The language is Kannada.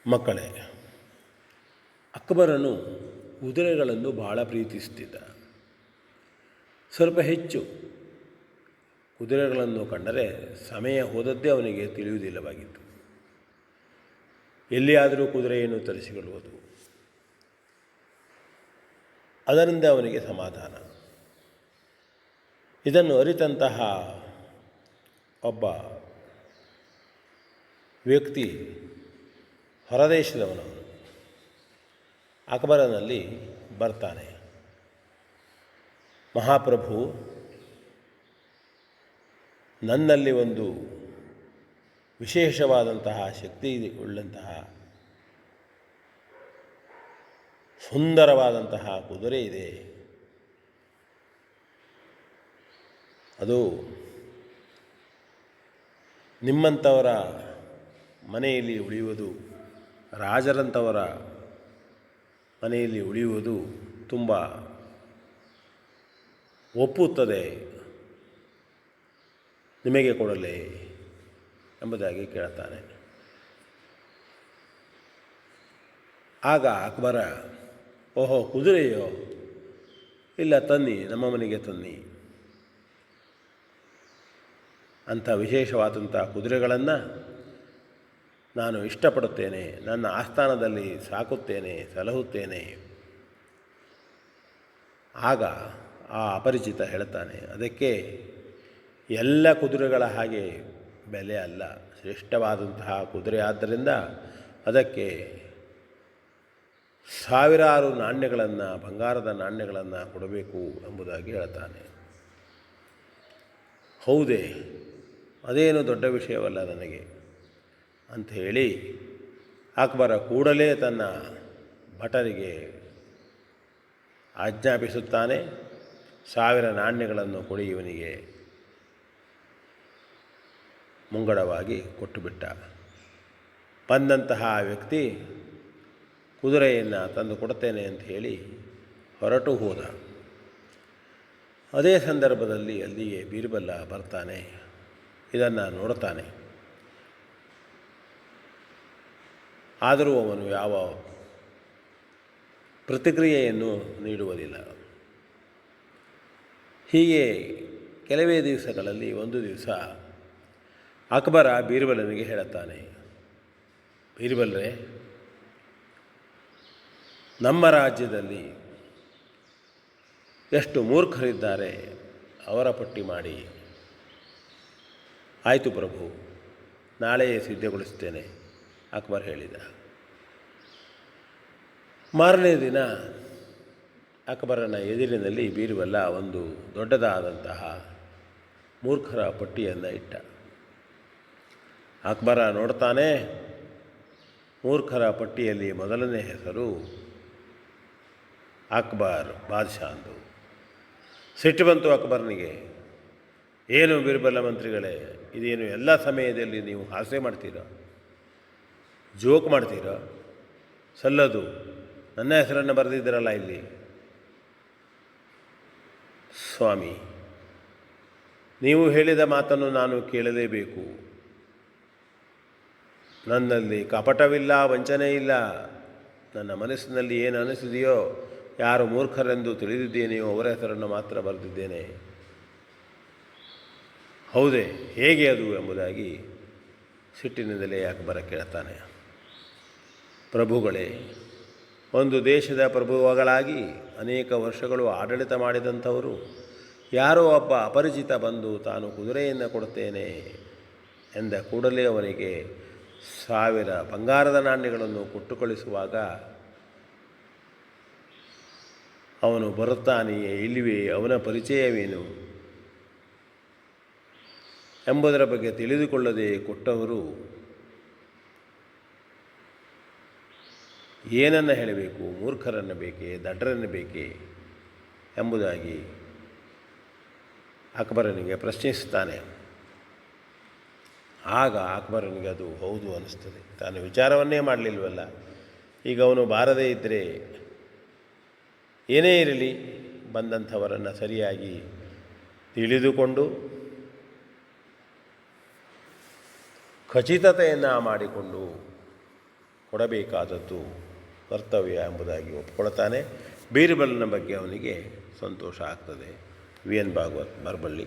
ಮಕ್ಕಳೇ, ಅಕ್ಬರನು ಕುದುರೆಗಳನ್ನು ಬಹಳ ಪ್ರೀತಿಸುತ್ತಿದ್ದ. ಸ್ವಲ್ಪ ಹೆಚ್ಚು ಕುದುರೆಗಳನ್ನು ಕಂಡರೆ ಸಮಯ ಹೋದದ್ದೇ ಅವನಿಗೆ ತಿಳಿಯುವುದಿಲ್ಲವಾಗಿತ್ತು. ಎಲ್ಲಿಯಾದರೂ ಕುದುರೆಯನ್ನು ತರಿಸಿಕೊಳ್ಳುವುದು, ಅದರಿಂದ ಅವನಿಗೆ ಸಮಾಧಾನ. ಇದನ್ನು ಅರಿತಂತಹ ಒಬ್ಬ ವ್ಯಕ್ತಿ ಹೊರದೇಶದವನವನು ಅಕ್ಬರನಲ್ಲಿ ಬರ್ತಾನೆ. ಮಹಾಪ್ರಭು, ನನ್ನಲ್ಲಿ ಒಂದು ವಿಶೇಷವಾದಂತಹ ಶಕ್ತಿ ಉಳ್ಳಂತಹ ಸುಂದರವಾದಂತಹ ಕುದುರೆ ಇದೆ. ಅದು ನಿಮ್ಮಂಥವರ ಮನೆಯಲ್ಲಿ ಉಳಿಯುವುದು, ರಾಜರಂಥವರ ಮನೆಯಲ್ಲಿ ಉಳಿಯುವುದು ತುಂಬ ಒಪ್ಪುತ್ತದೆ. ನಿಮಗೆ ಕೊಡಲೇ ಎಂಬುದಾಗಿ ಕೇಳ್ತಾನೆ. ಆಗ ಅಕ್ಬರ, ಓಹೋ, ಕುದುರೆಯೋ? ಇಲ್ಲ, ತನ್ನಿ, ನಮ್ಮ ಮನೆಗೆ ತನ್ನಿ. ಅಂಥ ವಿಶೇಷವಾದಂಥ ಕುದುರೆಗಳನ್ನು ನಾನು ಇಷ್ಟಪಡುತ್ತೇನೆ, ನನ್ನ ಆಸ್ಥಾನದಲ್ಲಿ ಸಾಕುತ್ತೇನೆ, ಸಲಹುತ್ತೇನೆ. ಆಗ ಆ ಅಪರಿಚಿತ ಹೇಳ್ತಾನೆ, ಅದಕ್ಕೆ ಎಲ್ಲ ಕುದುರೆಗಳ ಹಾಗೆ ಬೆಲೆ ಅಲ್ಲ, ಶ್ರೇಷ್ಠವಾದಂತಹ ಕುದುರೆ ಆದ್ದರಿಂದ ಅದಕ್ಕೆ ಸಾವಿರಾರು ನಾಣ್ಯಗಳನ್ನು, ಬಂಗಾರದ ನಾಣ್ಯಗಳನ್ನು ಕೊಡಬೇಕು ಎಂಬುದಾಗಿ ಹೇಳ್ತಾನೆ. ಹೌದೇ, ಅದೇನು ದೊಡ್ಡ ವಿಷಯವಲ್ಲ ನನಗೆ ಅಂತ ಹೇಳಿ ಅಕ್ಬರ ಕೂಡಲೇ ತನ್ನ ಭಟರಿಗೆ ಆಜ್ಞಾಪಿಸುತ್ತಾನೆ, 1000 ನಾಣ್ಯಗಳನ್ನು ಕೊಡಿ ಇವನಿಗೆ ಮುಂಗಡವಾಗಿ ಕೊಟ್ಟುಬಿಟ್ಟ. ಬಂದಂತಹ ವ್ಯಕ್ತಿ ಕುದುರೆಯನ್ನು ತಂದು ಕೊಡ್ತೇನೆ ಅಂತ ಹೇಳಿ ಹೊರಟು ಹೋದ. ಅದೇ ಸಂದರ್ಭದಲ್ಲಿ ಅಲ್ಲಿಗೆ ಬೀರ್ಬಲ್ಲ ಬರ್ತಾನೆ. ಇದನ್ನು ನೋಡ್ತಾನೆ. ಆದರೂ ಅವನು ಯಾವ ಪ್ರತಿಕ್ರಿಯೆಯನ್ನು ನೀಡುವುದಿಲ್ಲ. ಹೀಗೆ ಕೆಲವೇ ದಿವಸಗಳಲ್ಲಿ ಒಂದು ದಿವಸ ಅಕ್ಬರ ಬೀರ್ಬಲನಿಗೆ ಹೇಳುತ್ತಾನೆ, ಬೀರ್ಬಲ್ರೇ, ನಮ್ಮ ರಾಜ್ಯದಲ್ಲಿ ಎಷ್ಟು ಮೂರ್ಖರಿದ್ದಾರೆ ಅವರ ಪಟ್ಟಿ ಮಾಡಿ. ಆಯಿತು ಪ್ರಭು, ನಾಳೆಯೇ ಸಿದ್ಧಗೊಳಿಸ್ತೇನೆ ಅಕ್ಬರ್ ಹೇಳಿದ. ಮಾರನೇ ದಿನ ಅಕ್ಬರನ ಎದುರಿನಲ್ಲಿ ಬೀರ್ಬಲ್ಲ ಒಂದು ದೊಡ್ಡದಾದಂತಹ ಮೂರ್ಖರ ಪಟ್ಟಿಯನ್ನು ಇಟ್ಟ. ಅಕ್ಬರ ನೋಡ್ತಾನೆ, ಮೂರ್ಖರ ಪಟ್ಟಿಯಲ್ಲಿ ಮೊದಲನೇ ಹೆಸರು ಅಕ್ಬರ್ ಬಾದ್ಶಾ ಅಂದು. ಸಿಟ್ಟು ಬಂತು ಅಕ್ಬರ್ನಿಗೆ. ಏನು ಬೀರ್ಬಲ ಮಂತ್ರಿಗಳೇ, ಇದೇನು ಎಲ್ಲ ಸಮಯದಲ್ಲಿ ನೀವು ಹಾಸ್ಯ ಮಾಡ್ತೀರ, ಜೋಕ್ ಮಾಡ್ತೀರ? ಸಲ್ಲದು, ನನ್ನ ಹೆಸರನ್ನು ಬರೆದಿದ್ದೀರಲ್ಲ ಇಲ್ಲಿ. ಸ್ವಾಮಿ, ನೀವು ಹೇಳಿದ ಮಾತನ್ನು ನಾನು ಕೇಳಲೇಬೇಕು. ನನ್ನಲ್ಲಿ ಕಪಟವಿಲ್ಲ, ವಂಚನೆ ಇಲ್ಲ. ನನ್ನ ಮನಸ್ಸಿನಲ್ಲಿ ಏನು ಅನಿಸಿದೆಯೋ, ಯಾರು ಮೂರ್ಖರೆಂದು ತಿಳಿದಿದ್ದೇನೆಯೋ ಅವರ ಹೆಸರನ್ನು ಮಾತ್ರ ಬರೆದಿದ್ದೇನೆ. ಹೌದೇ, ಹೇಗೆ ಅದು ಎಂಬುದಾಗಿ ಸಿಟ್ಟಿನಿಂದಲೇ ಅಕ್ಬರ ಕೇಳ್ತಾನೆ. ಪ್ರಭುಗಳೇ, ಒಂದು ದೇಶದ ಪ್ರಭುಗಳಾಗಿ ಅನೇಕ ವರ್ಷಗಳು ಆಡಳಿತ ಮಾಡಿದಂಥವರು ಯಾರೋ ಒಬ್ಬ ಅಪರಿಚಿತ ಬಂದು ತಾನು ಕುದುರೆಯನ್ನು ಕೊಡುತ್ತೇನೆ ಎಂದ ಕೂಡಲೇ ಅವನಿಗೆ 1000 ಬಂಗಾರದ ನಾಣ್ಯಗಳನ್ನು ಕೊಟ್ಟು ಕಳಿಸುವಾಗ ಅವನು ಬರುತ್ತಾನೆಯೇ ಇಲ್ಲವೇ, ಅವನ ಪರಿಚಯವೇನು ಎಂಬುದರ ಬಗ್ಗೆ ತಿಳಿದುಕೊಳ್ಳದೆ ಕೊಟ್ಟವರು ಏನನ್ನು ಹೇಳಬೇಕು, ಮೂರ್ಖರನ್ನು ಬೇಕೇ, ದಡ್ಡರನ್ನು ಬೇಕೇ ಎಂಬುದಾಗಿ ಅಕ್ಬರನಿಗೆ ಪ್ರಶ್ನಿಸುತ್ತಾನೆ. ಆಗ ಅಕ್ಬರನಿಗೆ ಅದು ಹೌದು ಅನ್ನಿಸ್ತದೆ. ತಾನು ವಿಚಾರವನ್ನೇ ಮಾಡಲಿಲ್ವಲ್ಲ, ಈಗ ಅವನು ಬಾರದೇ ಇದ್ದರೆ ಏನೇ ಇರಲಿ, ಬಂದಂಥವರನ್ನು ಸರಿಯಾಗಿ ತಿಳಿದುಕೊಂಡು ಖಚಿತತೆಯನ್ನು ಮಾಡಿಕೊಂಡು ಕೊಡಬೇಕಾದದ್ದು ಕರ್ತವ್ಯ ಎಂಬುದಾಗಿ ಒಪ್ಕೊಳ್ತಾನೆ. ಬೀರ್ಬಲ್ನ ಬಗ್ಗೆ ಅವನಿಗೆ ಸಂತೋಷ ಆಗ್ತದೆ. ವಿ ಎನ್ ಭಾಗವತ್, ಮರಬಳ್ಳಿ.